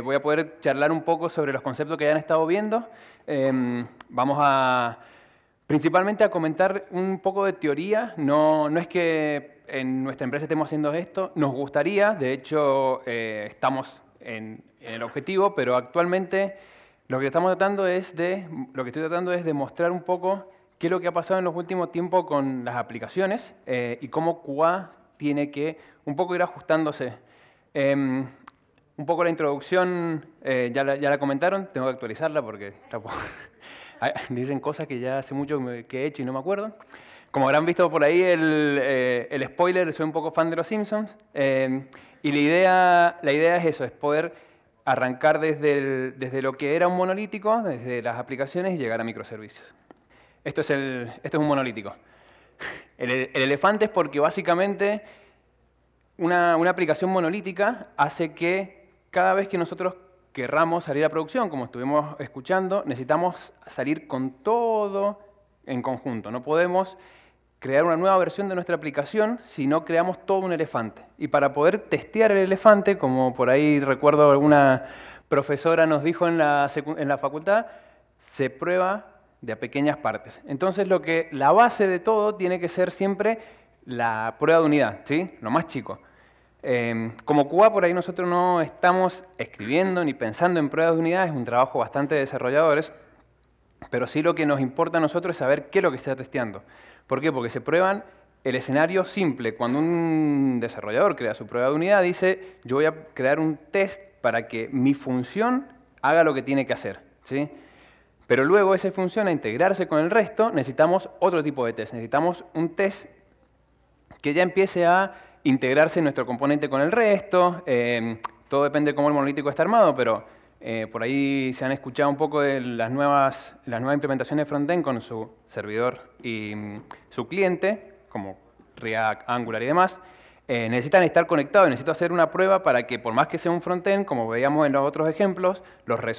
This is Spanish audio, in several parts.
voy a poder charlar un poco sobre los conceptos que ya han estado viendo. Vamos a principalmente a comentar un poco de teoría. No es que en nuestra empresa estemos haciendo esto, nos gustaría, de hecho estamos en el objetivo, pero actualmente lo que estoy tratando es de mostrar un poco qué es lo que ha pasado en los últimos tiempos con las aplicaciones y cómo QA tiene que un poco ir ajustándose. Un poco la introducción ya la comentaron, tengo que actualizarla porque dicen cosas que ya hace mucho que he hecho y no me acuerdo. Como habrán visto por ahí el spoiler, soy un poco fan de los Simpsons y la idea es eso, es poder arrancar desde lo que era un monolítico, desde las aplicaciones y llegar a microservicios. Esto es un monolítico. El elefante es porque básicamente una aplicación monolítica hace que cada vez que nosotros querramos salir a producción, como estuvimos escuchando, necesitamos salir con todo en conjunto. No podemos crear una nueva versión de nuestra aplicación si no creamos todo un elefante. Y para poder testear el elefante, como por ahí recuerdo alguna profesora nos dijo en la facultad, se prueba de a pequeñas partes. Entonces la base de todo tiene que ser siempre la prueba de unidad, ¿sí? Lo más chico. Como QA, por ahí nosotros no estamos escribiendo ni pensando en pruebas de unidad, es un trabajo bastante de desarrolladores, pero sí lo que nos importa a nosotros es saber qué es lo que está testeando. ¿Por qué? Porque se prueban el escenario simple. Cuando un desarrollador crea su prueba de unidad, dice, yo voy a crear un test para que mi función haga lo que tiene que hacer, ¿sí? Pero luego esa función, a integrarse con el resto, necesitamos otro tipo de test. Necesitamos un test que ya empiece a integrarse nuestro componente con el resto. Todo depende de cómo el monolítico está armado, pero por ahí se han escuchado un poco de las nuevas implementaciones de frontend con su servidor y su cliente, como React, Angular y demás. Necesitan estar conectados. Necesito hacer una prueba para que, por más que sea un frontend, como veíamos en los otros ejemplos,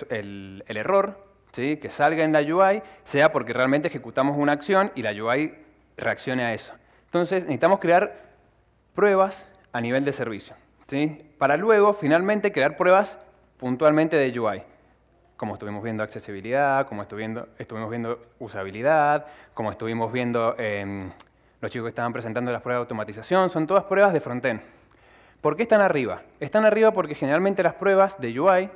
el error, ¿sí?, que salga en la UI sea porque realmente ejecutamos una acción y la UI reaccione a eso. Entonces necesitamos crear pruebas a nivel de servicio, ¿sí?, para luego finalmente crear pruebas puntualmente de UI, como estuvimos viendo accesibilidad, como estuvimos viendo usabilidad, como estuvimos viendo los chicos que estaban presentando las pruebas de automatización, son todas pruebas de frontend. ¿Por qué están arriba? Están arriba porque generalmente las pruebas de UI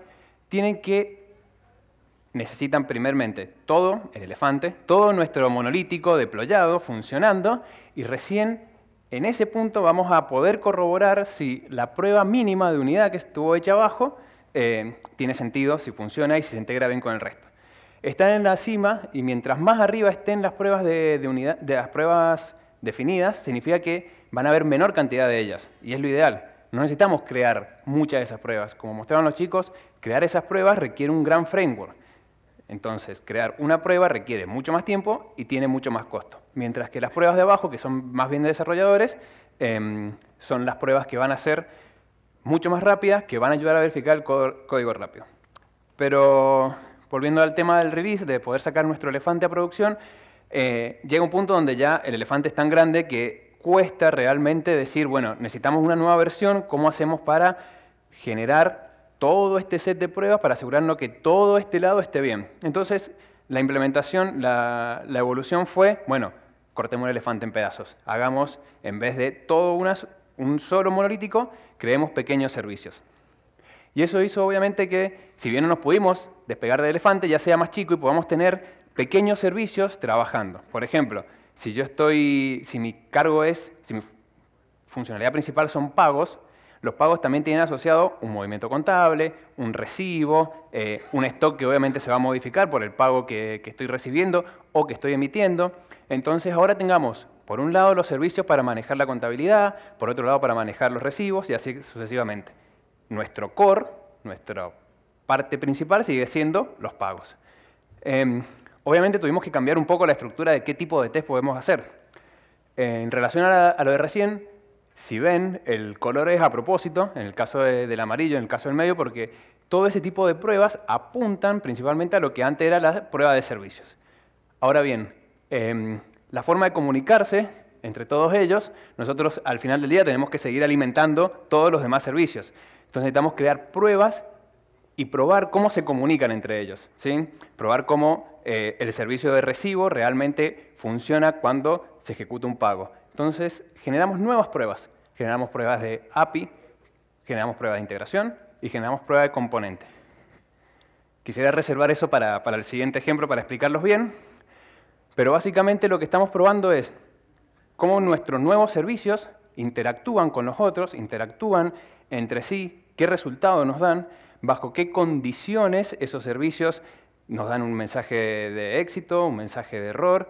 necesitan primeramente todo, el elefante, todo nuestro monolítico deployado, funcionando, y recién en ese punto vamos a poder corroborar si la prueba mínima de unidad que estuvo hecha abajo tiene sentido, si funciona y si se integra bien con el resto. Están en la cima y mientras más arriba estén las pruebas de unidad, de las pruebas definidas, significa que van a haber menor cantidad de ellas, y es lo ideal. No necesitamos crear muchas de esas pruebas. Como mostraron los chicos, crear esas pruebas requiere un gran framework. Entonces, crear una prueba requiere mucho más tiempo y tiene mucho más costo. Mientras que las pruebas de abajo, que son más bien de desarrolladores, son las pruebas que van a ser mucho más rápidas, que van a ayudar a verificar el código rápido. Pero, volviendo al tema del release, de poder sacar nuestro elefante a producción, llega un punto donde ya el elefante es tan grande que cuesta realmente decir, bueno, necesitamos una nueva versión, ¿cómo hacemos para generar todo este set de pruebas para asegurarnos que todo este lado esté bien? Entonces, la implementación, la evolución fue, bueno, cortemos el elefante en pedazos. Hagamos, en vez de todo un solo monolítico, creemos pequeños servicios. Y eso hizo, obviamente, que, si bien no nos pudimos despegar del elefante, ya sea más chico y podamos tener pequeños servicios trabajando. Por ejemplo, si mi funcionalidad principal son pagos, los pagos también tienen asociado un movimiento contable, un recibo, un stock que obviamente se va a modificar por el pago que estoy recibiendo o que estoy emitiendo. Entonces ahora tengamos, por un lado, los servicios para manejar la contabilidad, por otro lado, para manejar los recibos y así sucesivamente. Nuestro core, nuestra parte principal sigue siendo los pagos. Obviamente tuvimos que cambiar un poco la estructura de qué tipo de test podemos hacer. En relación a lo de recién, si ven, el color es a propósito, en el caso del amarillo, en el caso del medio, porque todo ese tipo de pruebas apuntan principalmente a lo que antes era la prueba de servicios. Ahora bien, la forma de comunicarse entre todos ellos, nosotros al final del día tenemos que seguir alimentando todos los demás servicios. Entonces necesitamos crear pruebas y probar cómo se comunican entre ellos, ¿sí? Probar cómo el servicio de recibo realmente funciona cuando se ejecuta un pago. Entonces, generamos nuevas pruebas. Generamos pruebas de API, generamos pruebas de integración y generamos pruebas de componente. Quisiera reservar eso para el siguiente ejemplo, para explicarlos bien, pero básicamente lo que estamos probando es cómo nuestros nuevos servicios interactúan con los otros, interactúan entre sí, qué resultados nos dan, bajo qué condiciones esos servicios nos dan un mensaje de éxito, un mensaje de error.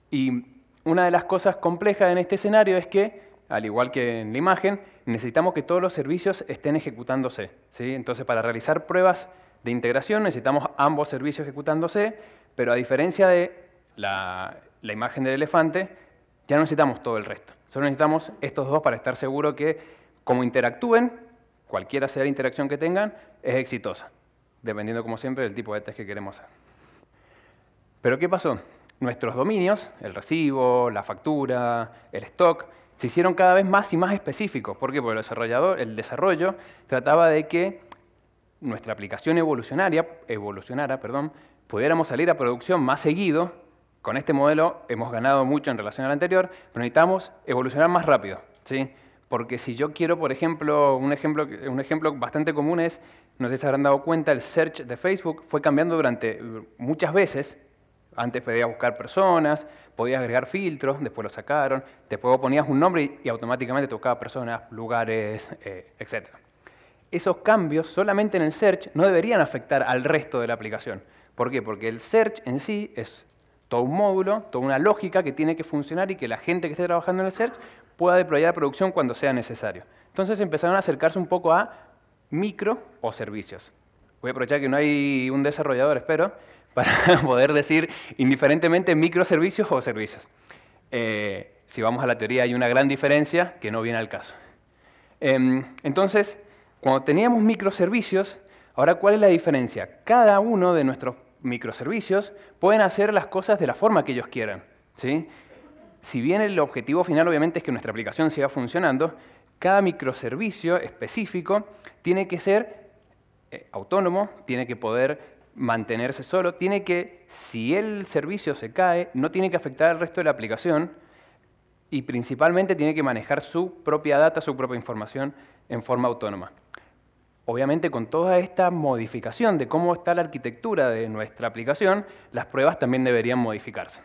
Y una de las cosas complejas en este escenario es que, al igual que en la imagen, necesitamos que todos los servicios estén ejecutándose, ¿sí? Entonces, para realizar pruebas de integración necesitamos ambos servicios ejecutándose, pero a diferencia de la imagen del elefante, ya no necesitamos todo el resto. Solo necesitamos estos dos para estar seguros que, como interactúen, cualquiera sea la interacción que tengan, es exitosa, dependiendo, como siempre, del tipo de test que queremos hacer. Pero ¿qué pasó? Nuestros dominios, el recibo, la factura, el stock, se hicieron cada vez más y más específicos. ¿Por qué? Porque el desarrollo trataba de que nuestra aplicación evolucionara, pudiéramos salir a producción más seguido. Con este modelo hemos ganado mucho en relación al anterior, pero necesitamos evolucionar más rápido, ¿sí? Porque si yo quiero, por ejemplo, un ejemplo bastante común es, no sé si se habrán dado cuenta, el search de Facebook fue cambiando durante muchas veces. Antes podías buscar personas, podías agregar filtros, después lo sacaron, después ponías un nombre y automáticamente te buscaba personas, lugares, etc. Esos cambios solamente en el search no deberían afectar al resto de la aplicación. ¿Por qué? Porque el search en sí es todo un módulo, toda una lógica que tiene que funcionar y que la gente que esté trabajando en el search pueda deployar a producción cuando sea necesario. Entonces empezaron a acercarse un poco a micro o servicios. Voy a aprovechar que no hay un desarrollador, espero, para poder decir indiferentemente microservicios o servicios. Si vamos a la teoría hay una gran diferencia que no viene al caso. Entonces, cuando teníamos microservicios, ahora ¿cuál es la diferencia? Cada uno de nuestros microservicios pueden hacer las cosas de la forma que ellos quieran, ¿sí? Si bien el objetivo final obviamente es que nuestra aplicación siga funcionando, cada microservicio específico tiene que ser autónomo, tiene que poder mantenerse solo, tiene que, si el servicio se cae, no tiene que afectar al resto de la aplicación y principalmente tiene que manejar su propia data, su propia información en forma autónoma. Obviamente, con toda esta modificación de cómo está la arquitectura de nuestra aplicación, las pruebas también deberían modificarse.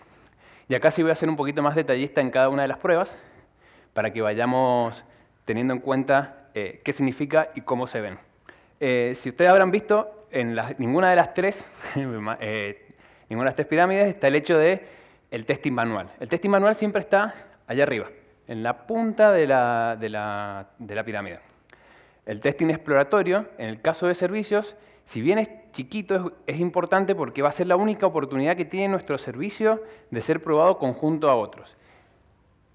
Y acá sí voy a ser un poquito más detallista en cada una de las pruebas para que vayamos teniendo en cuenta qué significa y cómo se ven. Si ustedes habrán visto, en ninguna de las tres pirámides está el hecho de el testing manual. El testing manual siempre está allá arriba, en la punta de la pirámide. El testing exploratorio, en el caso de servicios, si bien es chiquito, es importante porque va a ser la única oportunidad que tiene nuestro servicio de ser probado conjunto a otros.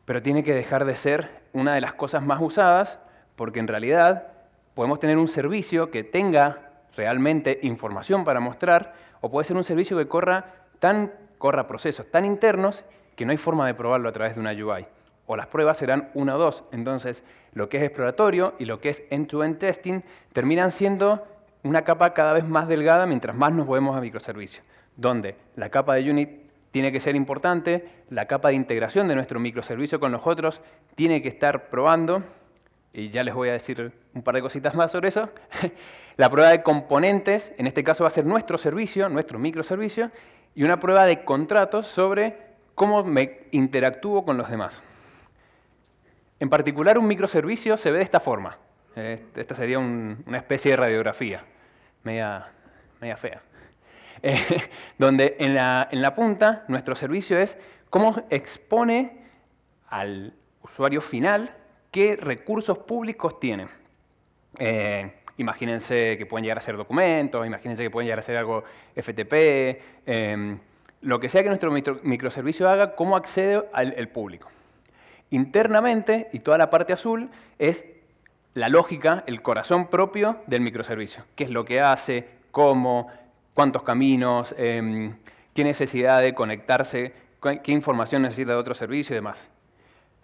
Pero tiene que dejar de ser una de las cosas más usadas porque en realidad podemos tener un servicio que tenga realmente información para mostrar o puede ser un servicio que corra procesos tan internos que no hay forma de probarlo a través de una UI. O las pruebas serán 1 o 2. Entonces, lo que es exploratorio y lo que es end-to-end testing terminan siendo una capa cada vez más delgada mientras más nos movemos a microservicios, donde la capa de unit tiene que ser importante, la capa de integración de nuestro microservicio con los otros tiene que estar probando, y ya les voy a decir un par de cositas más sobre eso. La prueba de componentes, en este caso va a ser nuestro servicio, nuestro microservicio, y una prueba de contratos sobre cómo me interactúo con los demás. En particular, un microservicio se ve de esta forma. Esta sería una especie de radiografía, media fea. Donde en la punta, nuestro servicio es cómo expone al usuario final qué recursos públicos tiene. Imagínense que pueden llegar a ser documentos, imagínense que pueden llegar a ser algo FTP, lo que sea que nuestro microservicio haga, cómo accede al público. Internamente, y toda la parte azul, es la lógica, el corazón propio del microservicio. ¿Qué es lo que hace? ¿Cómo? ¿Cuántos caminos? ¿Qué necesidad de conectarse? ¿Qué información necesita de otro servicio y demás?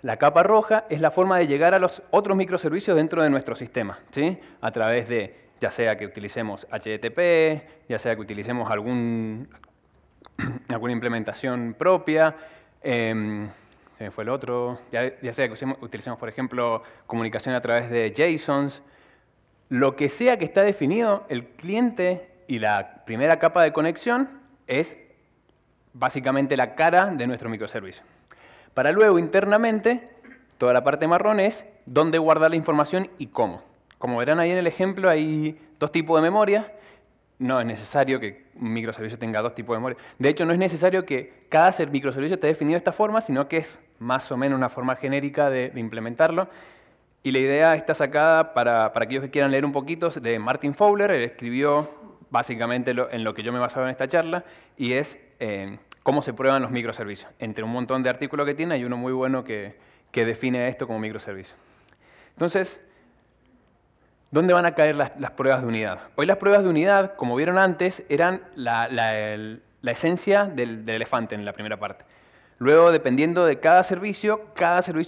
La capa roja es la forma de llegar a los otros microservicios dentro de nuestro sistema, ¿sí? A través de ya sea que utilicemos HTTP, ya sea que utilicemos alguna implementación propia, se me fue el otro, ya sea que utilicemos, por ejemplo, comunicación a través de JSONs, lo que sea que está definido, el cliente y la primera capa de conexión es básicamente la cara de nuestro microservicio. Para luego, internamente, toda la parte marrón es dónde guardar la información y cómo. Como verán ahí en el ejemplo, hay dos tipos de memoria. No es necesario que un microservicio tenga dos tipos de memoria. De hecho, no es necesario que cada microservicio esté definido de esta forma, sino que es más o menos una forma genérica de implementarlo. Y la idea está sacada para aquellos que quieran leer un poquito de Martin Fowler. Él escribió básicamente en lo que yo me basaba en esta charla, y es cómo se prueban los microservicios. Entre un montón de artículos que tiene, hay uno muy bueno que define esto como microservicio. Entonces, ¿dónde van a caer las pruebas de unidad? Hoy las pruebas de unidad, como vieron antes, eran la esencia del elefante en la primera parte. Luego, dependiendo de cada servicio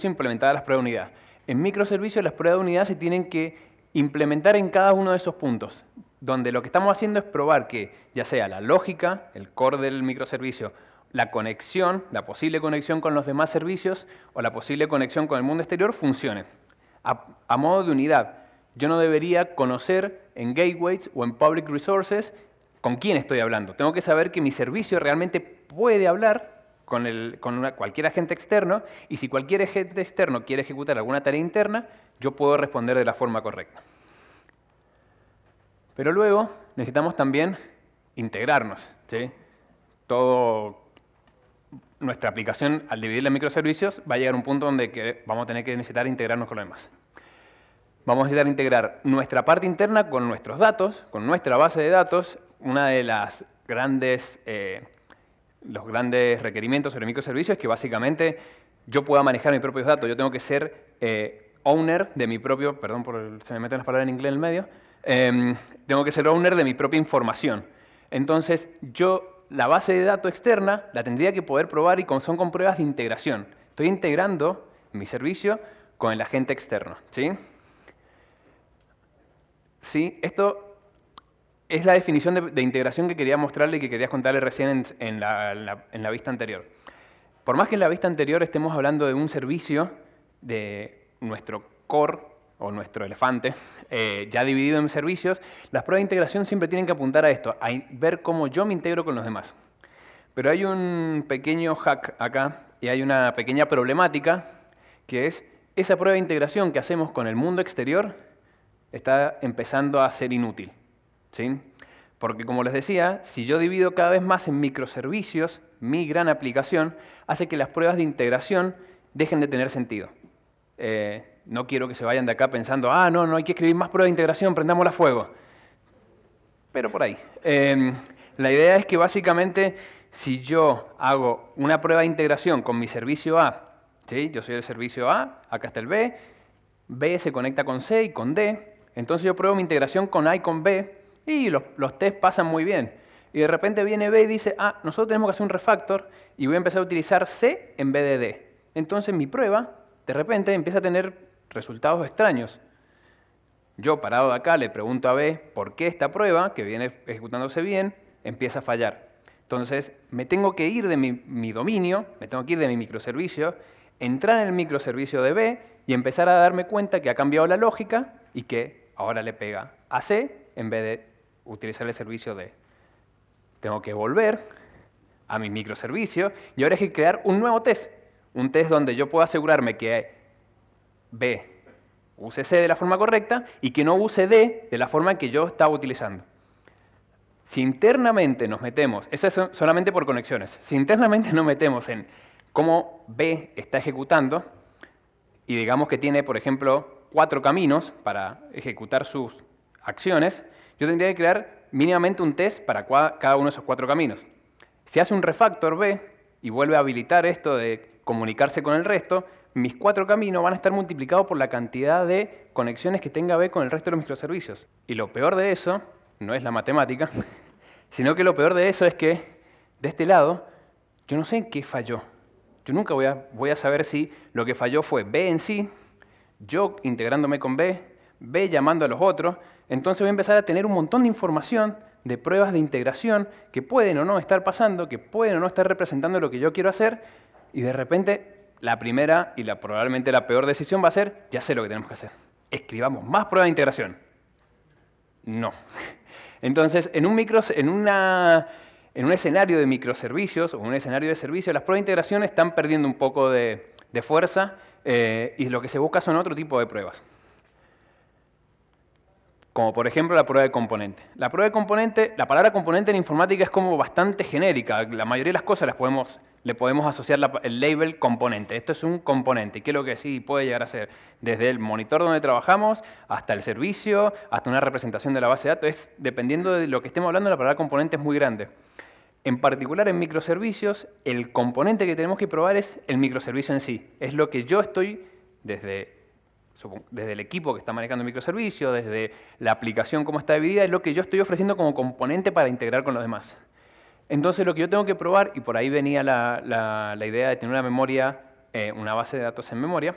implementaba las pruebas de unidad. En microservicios, las pruebas de unidad se tienen que implementar en cada uno de esos puntos, donde lo que estamos haciendo es probar que, ya sea la lógica, el core del microservicio, la conexión, la posible conexión con los demás servicios o la posible conexión con el mundo exterior funcione. A modo de unidad, yo no debería conocer en gateways o en public resources con quién estoy hablando. Tengo que saber que mi servicio realmente puede hablar con cualquier agente externo, y si cualquier agente externo quiere ejecutar alguna tarea interna, yo puedo responder de la forma correcta. Pero luego necesitamos también integrarnos, ¿sí? Nuestra aplicación, al dividirla en microservicios, va a llegar a un punto donde vamos a tener que necesitar integrarnos con lo demás. Vamos a necesitar integrar nuestra parte interna con nuestros datos, con nuestra base de datos. Una de los grandes requerimientos sobre microservicios es que básicamente yo pueda manejar mis propios datos. Yo tengo que ser owner de mi propio, perdón, se me meten las palabras en inglés en el medio, tengo que ser owner de mi propia información. Entonces, la base de datos externa la tendría que poder probar, y son con pruebas de integración. Estoy integrando mi servicio con el agente externo, ¿sí? Sí, esto es la definición de integración que quería mostrarle y que quería contarle recién en la vista anterior. Por más que en la vista anterior estemos hablando de un servicio de nuestro core o nuestro elefante, ya dividido en servicios, las pruebas de integración siempre tienen que apuntar a esto, a ver cómo yo me integro con los demás. Pero hay un pequeño hack acá y hay una pequeña problemática, que es esa prueba de integración que hacemos con el mundo exterior está empezando a ser inútil, ¿sí? Porque, como les decía, si yo divido cada vez más en microservicios, mi gran aplicación hace que las pruebas de integración dejen de tener sentido. No quiero que se vayan de acá pensando, no hay que escribir más pruebas de integración, prendámosla a fuego. Pero por ahí. La idea es que básicamente, si yo hago una prueba de integración con mi servicio A, ¿sí? Yo soy el servicio A, acá está el B, B se conecta con C y con D, entonces yo pruebo mi integración con A y con B, y los tests pasan muy bien. Y de repente viene B y dice, nosotros tenemos que hacer un refactor y voy a empezar a utilizar C en vez de D. Entonces mi prueba, de repente, empieza a tener resultados extraños. Yo, parado de acá, le pregunto a B por qué esta prueba, que viene ejecutándose bien, empieza a fallar. Entonces, me tengo que ir de mi dominio, me tengo que ir de mi microservicio, entrar en el microservicio de B y empezar a darme cuenta que ha cambiado la lógica y que ahora le pega a C en vez de utilizar el servicio D. Tengo que volver a mi microservicio y ahora hay que crear un nuevo test. Un test donde yo pueda asegurarme que B use C de la forma correcta y que no use D de la forma que yo estaba utilizando. Si internamente nos metemos, eso es solamente por conexiones, si internamente nos metemos en cómo B está ejecutando y digamos que tiene, por ejemplo, 4 caminos para ejecutar sus acciones, yo tendría que crear mínimamente un test para cada uno de esos 4 caminos. Si hace un refactor B y vuelve a habilitar esto de comunicarse con el resto, mis 4 caminos van a estar multiplicados por la cantidad de conexiones que tenga B con el resto de los microservicios. Y lo peor de eso no es la matemática, sino que lo peor de eso es que, de este lado, yo no sé en qué falló. Yo nunca voy a saber si lo que falló fue B en sí, yo integrándome con B, B llamando a los otros, Entonces voy a empezar a tener un montón de información de pruebas de integración que pueden o no estar pasando, que pueden o no estar representando lo que yo quiero hacer, y de repente la primera y probablemente la peor decisión va a ser, ya sé lo que tenemos que hacer. Escribamos más pruebas de integración. No. Entonces, en un escenario de microservicios o un escenario de servicios, las pruebas de integración están perdiendo un poco de fuerza y lo que se busca son otro tipo de pruebas. Como por ejemplo la prueba de componente. La prueba de componente, la palabra componente en informática es como bastante genérica. La mayoría de las cosas le podemos asociar el label componente. Esto es un componente. ¿Qué es lo que sí puede llegar a ser? Desde el monitor donde trabajamos, hasta el servicio, hasta una representación de la base de datos. Dependiendo de lo que estemos hablando, la palabra componente es muy grande. En particular en microservicios, el componente que tenemos que probar es el microservicio en sí. Es lo que yo estoy desde el equipo que está manejando el microservicio, desde la aplicación cómo está dividida, es lo que yo estoy ofreciendo como componente para integrar con los demás. Entonces lo que yo tengo que probar, y por ahí venía la idea de tener una memoria, una base de datos en memoria,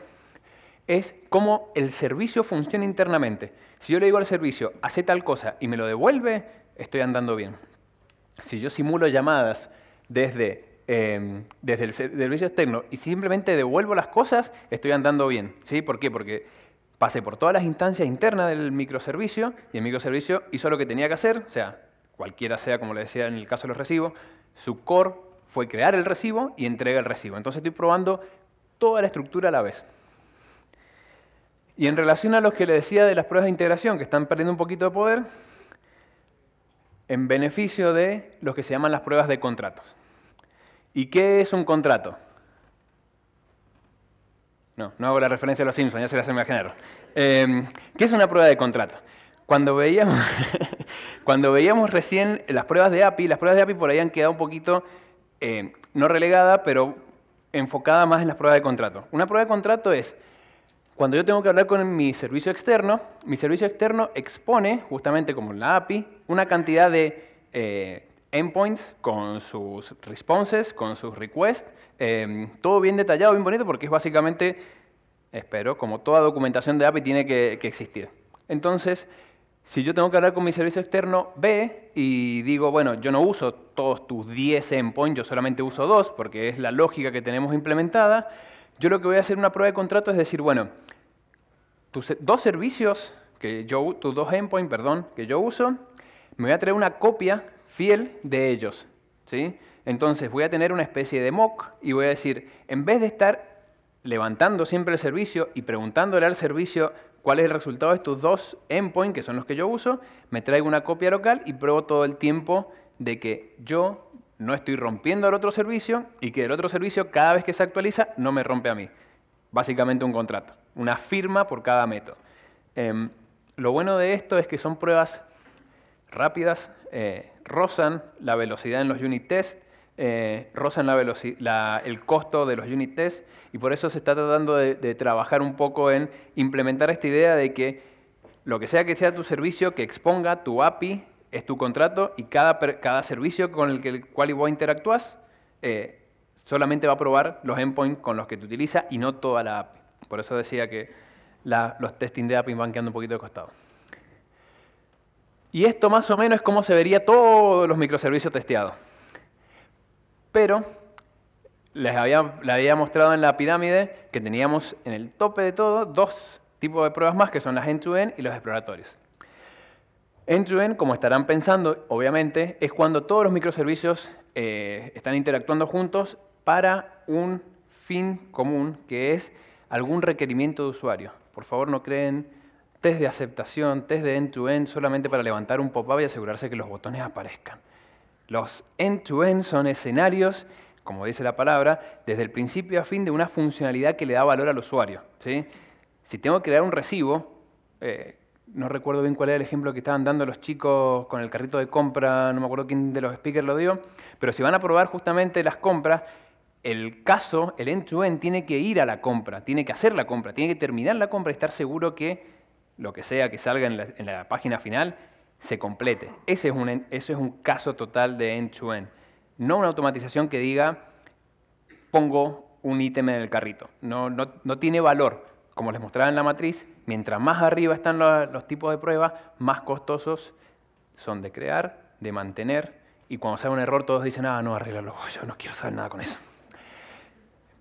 es cómo el servicio funciona internamente. Si yo le digo al servicio, hace tal cosa y me lo devuelve, estoy andando bien. Si yo simulo llamadas desde el servicio externo y simplemente devuelvo las cosas, estoy andando bien. ¿Sí? ¿Por qué? Porque pasé por todas las instancias internas del microservicio y el microservicio hizo lo que tenía que hacer, o sea, cualquiera sea, como le decía en el caso de los recibos, su core fue crear el recibo y entrega el recibo. Entonces estoy probando toda la estructura a la vez. Y en relación a lo que le decía de las pruebas de integración, que están perdiendo un poquito de poder, en beneficio de los que se llaman las pruebas de contratos. ¿Y qué es un contrato? No hago la referencia a los Simpsons, ya se las imaginaron. ¿Qué es una prueba de contrato? Cuando veíamos recién las pruebas de API por ahí han quedado un poquito, no relegada, pero enfocada más en las pruebas de contrato. Una prueba de contrato es cuando yo tengo que hablar con mi servicio externo expone, justamente como en la API, una cantidad de endpoints con sus responses, con sus requests, todo bien detallado, bien bonito, porque es básicamente, espero, como toda documentación de API tiene que existir. Entonces, si yo tengo que hablar con mi servicio externo B y digo, bueno, yo no uso todos tus 10 endpoints, yo solamente uso 2, porque es la lógica que tenemos implementada, yo lo que voy a hacer en una prueba de contrato es decir, bueno, tus dos servicios, tus dos endpoints, perdón, que yo uso, me voy a traer una copia fiel de ellos, ¿sí? Entonces voy a tener una especie de mock y voy a decir, en vez de estar levantando siempre el servicio y preguntándole al servicio cuál es el resultado de estos dos endpoints, que son los que yo uso, me traigo una copia local y pruebo todo el tiempo de que yo no estoy rompiendo al otro servicio y que el otro servicio, cada vez que se actualiza, no me rompe a mí. Básicamente un contrato, una firma por cada método. Lo bueno de esto es que son pruebas rápidas, rozan la velocidad en los unit tests, rozan el costo de los unit tests, y por eso se está tratando de trabajar un poco en implementar esta idea de que lo que sea tu servicio, que exponga tu API, es tu contrato, y cada servicio con el cual vos interactúas solamente va a probar los endpoints con los que te utiliza y no toda la API. Por eso decía que los testing de API van quedando un poquito de costado. Y esto más o menos es cómo se vería todos los microservicios testeados. Pero les había mostrado en la pirámide que teníamos en el tope de todo dos tipos de pruebas más, que son las end-to-end y los exploratorios. End-to-end, como estarán pensando, obviamente, es cuando todos los microservicios están interactuando juntos para un fin común, que es algún requerimiento de usuario. Por favor, no creen test de aceptación, test de end-to-end, solamente para levantar un pop-up y asegurarse que los botones aparezcan. Los end-to-end son escenarios, como dice la palabra, desde el principio a fin de una funcionalidad que le da valor al usuario, ¿sí? Si tengo que crear un recibo, no recuerdo bien cuál era el ejemplo que estaban dando los chicos con el carrito de compra, no me acuerdo quién de los speakers lo dio, pero si van a probar justamente las compras, el end-to-end tiene que ir a la compra, tiene que hacer la compra, tiene que terminar la compra y estar seguro que lo que sea que salga en la página final se complete. Ese es un caso total de end-to-end. No una automatización que diga, pongo un ítem en el carrito. No tiene valor como les mostraba en la matriz, mientras más arriba están los tipos de prueba, más costosos son de crear, de mantener, y cuando sale un error todos dicen, no, arréglalo, yo no quiero saber nada con eso.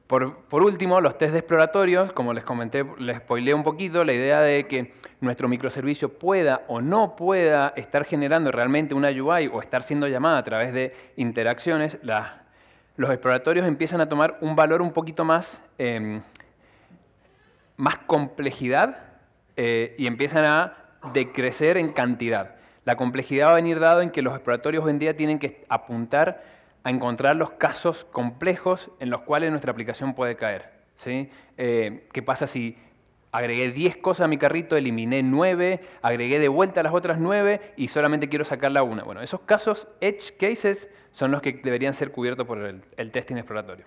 Por último, los test de exploratorios, como les comenté, les spoileé un poquito, la idea de que nuestro microservicio pueda o no pueda estar generando realmente una UI o estar siendo llamada a través de interacciones, los exploratorios empiezan a tomar un valor un poquito más, más complejidad y empiezan a decrecer en cantidad. La complejidad va a venir dado en que los exploratorios hoy en día tienen que apuntar a encontrar los casos complejos en los cuales nuestra aplicación puede caer, ¿sí? ¿Qué pasa si agregué 10 cosas a mi carrito, eliminé 9, agregué de vuelta las otras 9 y solamente quiero sacarla una? Bueno, esos casos, edge cases, son los que deberían ser cubiertos por el testing exploratorio.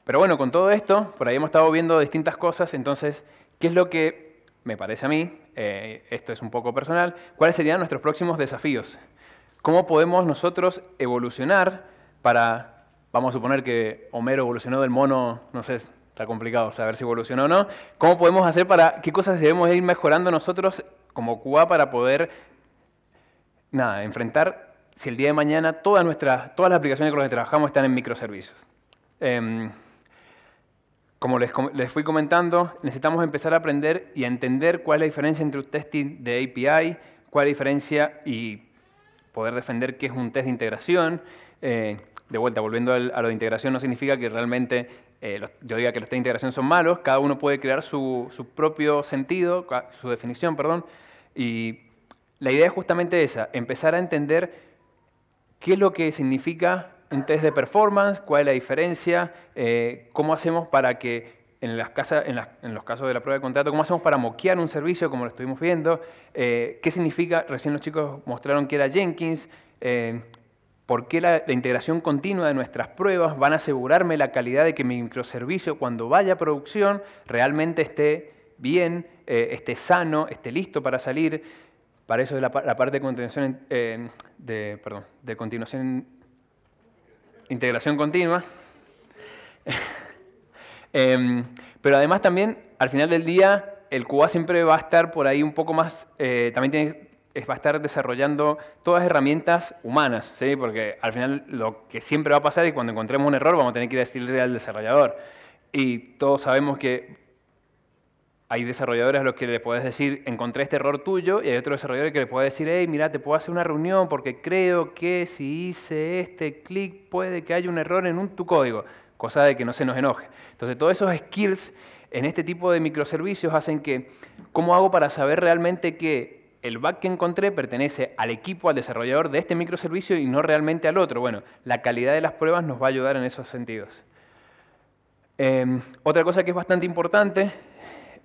Pero bueno, con todo esto, por ahí hemos estado viendo distintas cosas, entonces, ¿qué es lo que me parece a mí? Esto es un poco personal. ¿Cuáles serían nuestros próximos desafíos? ¿Cómo podemos nosotros evolucionar para, vamos a suponer que Homero evolucionó del mono, no sé, está complicado saber si evolucionó o no, ¿cómo podemos hacer para, qué cosas debemos ir mejorando nosotros como QA para poder, enfrentar si el día de mañana todas las aplicaciones con las que trabajamos están en microservicios? Como les fui comentando, necesitamos empezar a aprender y a entender cuál es la diferencia entre un testing de API, cuál es la diferencia y poder defender qué es un test de integración. De vuelta, volviendo a lo de integración, no significa que realmente yo diga que los test de integración son malos. Cada uno puede crear su propio sentido, su definición, perdón. Y la idea es justamente esa, empezar a entender qué es lo que significa un test de performance, cuál es la diferencia, cómo hacemos para que en los casos de la prueba de contrato, cómo hacemos para moquear un servicio, como lo estuvimos viendo, qué significa, recién los chicos mostraron que era Jenkins, por qué la integración continua de nuestras pruebas van a asegurarme la calidad de que mi microservicio cuando vaya a producción realmente esté bien, esté sano, esté listo para salir. Para eso es la parte de continuación, integración continua. Pero además también, al final del día, el QA siempre va a estar por ahí un poco más, también va a estar desarrollando todas las herramientas humanas, ¿sí? Porque al final lo que siempre va a pasar es que cuando encontremos un error vamos a tener que ir a decirle al desarrollador. Y todos sabemos que hay desarrolladores a los que le puedes decir, encontré este error tuyo, y hay otros desarrolladores que le puedes decir, hey, mira, te puedo hacer una reunión porque creo que si hice este clic puede que haya un error en tu código, cosa de que no se nos enoje. Entonces, todos esos skills en este tipo de microservicios hacen que, ¿cómo hago para saber realmente que el bug que encontré pertenece al equipo, al desarrollador de este microservicio y no realmente al otro? Bueno, la calidad de las pruebas nos va a ayudar en esos sentidos. Otra cosa que es bastante importante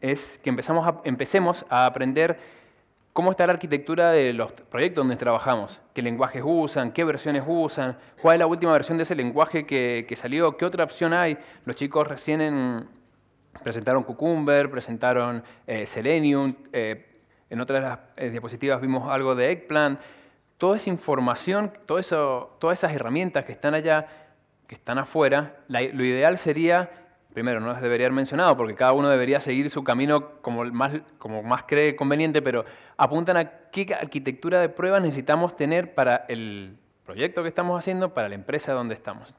es que empecemos a aprender cómo está la arquitectura de los proyectos donde trabajamos, qué lenguajes usan, qué versiones usan, cuál es la última versión de ese lenguaje que salió, qué otra opción hay. Los chicos recién presentaron Cucumber, presentaron Selenium, en otras de las diapositivas vimos algo de Eggplant. Toda esa información, todas esas herramientas que están allá, que están afuera, lo ideal sería, primero, no las debería haber mencionado porque cada uno debería seguir su camino como más cree conveniente, pero apuntan a qué arquitectura de pruebas necesitamos tener para el proyecto que estamos haciendo, para la empresa donde estamos.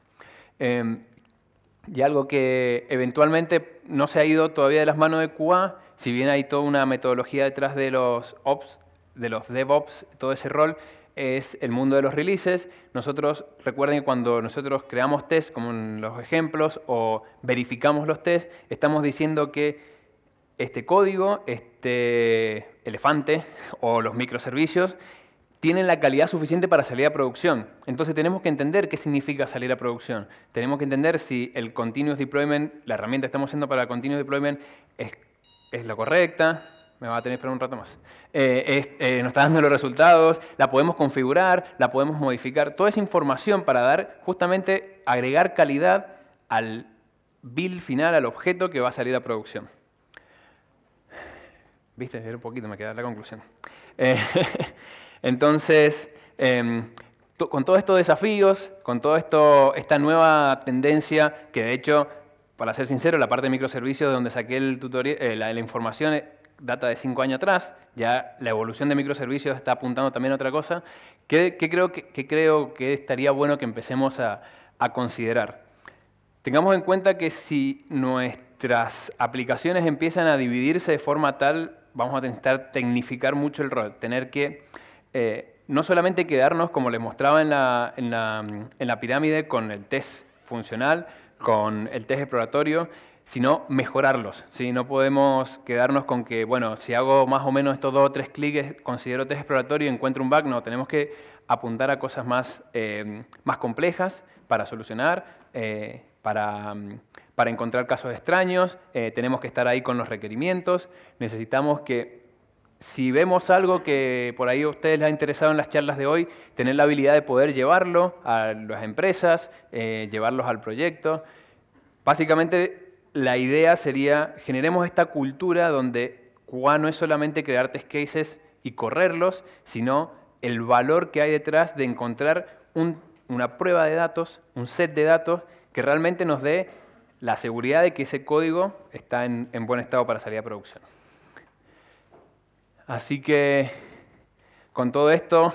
Y algo que eventualmente no se ha ido todavía de las manos de QA, si bien hay toda una metodología detrás de los Ops, de los DevOps, todo ese rol, es el mundo de los releases. Recuerden que cuando nosotros creamos tests, como en los ejemplos, o verificamos los tests, estamos diciendo que este código, este elefante o los microservicios tienen la calidad suficiente para salir a producción. Entonces tenemos que entender qué significa salir a producción. Tenemos que entender si el Continuous Deployment, la herramienta que estamos usando para el Continuous Deployment es la correcta. Me va a tener que esperar un rato más. Nos está dando los resultados, la podemos configurar, la podemos modificar. Toda esa información para justamente agregar calidad al build final, al objeto que va a salir a producción. ¿Viste? Era un poquito, me queda la conclusión. Entonces, con todos estos desafíos, con toda esta nueva tendencia, que de hecho para ser sincero, la parte de microservicios de donde saqué el tutorial, la información data de 5 años atrás. Ya la evolución de microservicios está apuntando también a otra cosa. ¿Qué creo que estaría bueno que empecemos a considerar? Tengamos en cuenta que si nuestras aplicaciones empiezan a dividirse de forma tal, vamos a necesitar tecnificar mucho el rol. Tener que no solamente quedarnos, como les mostraba en la pirámide, con el test funcional, con el test exploratorio, sino mejorarlos, ¿sí? No podemos quedarnos con que, bueno, si hago más o menos estos 2 o 3 clics, considero test exploratorio y encuentro un bug. No, tenemos que apuntar a cosas más complejas para solucionar, para encontrar casos extraños. Tenemos que estar ahí con los requerimientos. Necesitamos que, si vemos algo que por ahí a ustedes les ha interesado en las charlas de hoy, tener la habilidad de poder llevarlo a las empresas, llevarlos al proyecto. Básicamente, la idea sería, generemos esta cultura donde QA no es solamente crear test cases y correrlos, sino el valor que hay detrás de encontrar una prueba de datos, un set de datos que realmente nos dé la seguridad de que ese código está en buen estado para salir a producción. Así que, con todo esto,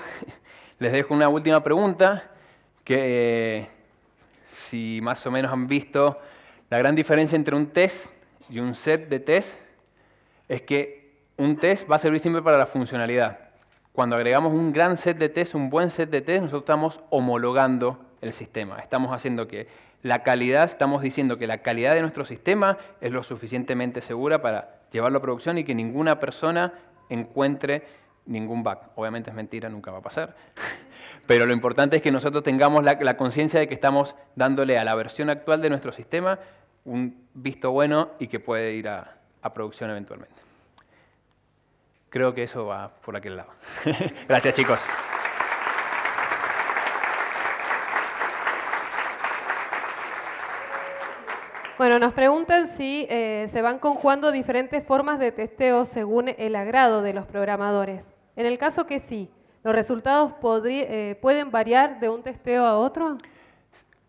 les dejo una última pregunta, que si más o menos han visto, la gran diferencia entre un test y un set de test es que un test va a servir siempre para la funcionalidad. Cuando agregamos un gran set de test, un buen set de test, nosotros estamos homologando el sistema. Estamos haciendo que la calidad, estamos diciendo que la calidad de nuestro sistema es lo suficientemente segura para llevarlo a producción y que ninguna persona encuentre ningún bug. Obviamente es mentira, nunca va a pasar. Pero lo importante es que nosotros tengamos la conciencia de que estamos dándole a la versión actual de nuestro sistema un visto bueno y que puede ir a producción eventualmente. Creo que eso va por aquel lado. Gracias, chicos. Bueno, nos preguntan si se van conjugando diferentes formas de testeo según el agrado de los programadores. En el caso que sí, ¿los resultados pueden variar de un testeo a otro?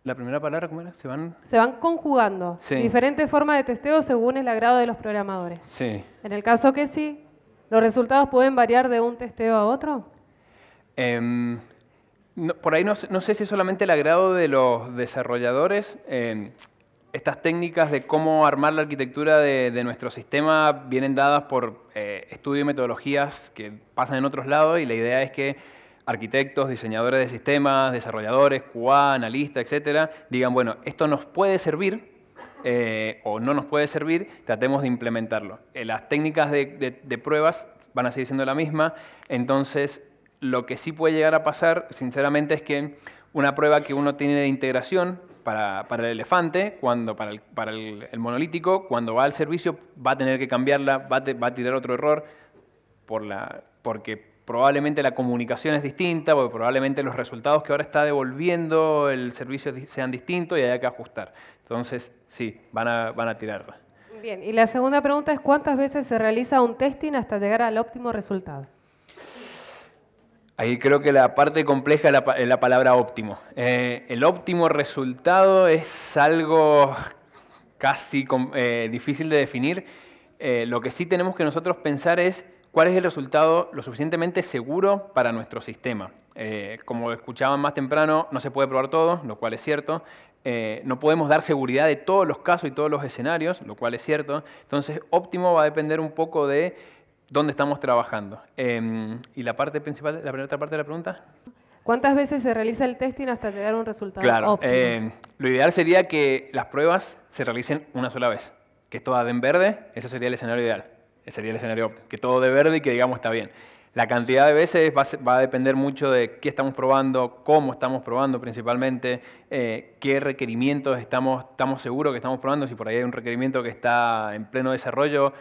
La primera palabra, ¿cómo era? Se van conjugando. Sí. Diferentes formas de testeo según el agrado de los programadores. Sí. En el caso que sí, ¿los resultados pueden variar de un testeo a otro? No, por ahí no sé si es solamente el agrado de los desarrolladores. Estas técnicas de cómo armar la arquitectura de nuestro sistema vienen dadas por estudio y metodologías que pasan en otros lados, y la idea es que arquitectos, diseñadores de sistemas, desarrolladores, QA, analistas, etcétera, digan, bueno, esto nos puede servir o no nos puede servir, tratemos de implementarlo. Las técnicas de pruebas van a seguir siendo la misma, entonces lo que sí puede llegar a pasar, sinceramente, es que una prueba que uno tiene de integración para el elefante, para el monolítico, cuando va al servicio va a tener que cambiarla, va a tirar otro error porque probablemente la comunicación es distinta, porque probablemente los resultados que ahora está devolviendo el servicio sean distintos y haya que ajustar. Entonces, sí, van a tirarla. Bien, y la segunda pregunta es ¿cuántas veces se realiza un testing hasta llegar al óptimo resultado? Ahí creo que la parte compleja es la palabra óptimo. El óptimo resultado es algo casi difícil de definir. Lo que sí tenemos que nosotros pensar es cuál es el resultado lo suficientemente seguro para nuestro sistema. Como escuchaban más temprano, no se puede probar todo, lo cual es cierto. No podemos dar seguridad de todos los casos y todos los escenarios, lo cual es cierto. Entonces, óptimo va a depender un poco de dónde estamos trabajando. ¿Y la parte principal, la primera parte de la pregunta? ¿Cuántas veces se realiza el testing hasta llegar a un resultado claro, óptimo? Lo ideal sería que las pruebas se realicen una sola vez. Que todo dé en verde, ese sería el escenario ideal. Ese sería el escenario óptimo. Que todo dé verde y que digamos está bien. La cantidad de veces va a depender mucho de qué estamos probando, cómo estamos probando principalmente, qué requerimientos estamos seguros que estamos probando. Si por ahí hay un requerimiento que está en pleno desarrollo,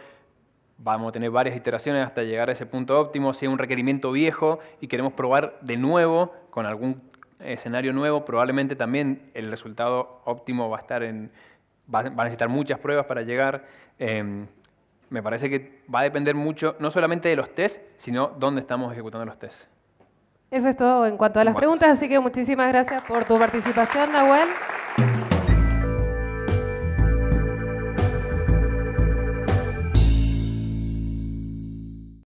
vamos a tener varias iteraciones hasta llegar a ese punto óptimo. Si hay un requerimiento viejo y queremos probar de nuevo con algún escenario nuevo, probablemente también el resultado óptimo va a necesitar muchas pruebas para llegar. Me parece que va a depender mucho, no solamente de los tests, sino dónde estamos ejecutando los tests. Eso es todo en cuanto a las preguntas, así que muchísimas gracias por tu participación, Nahuel.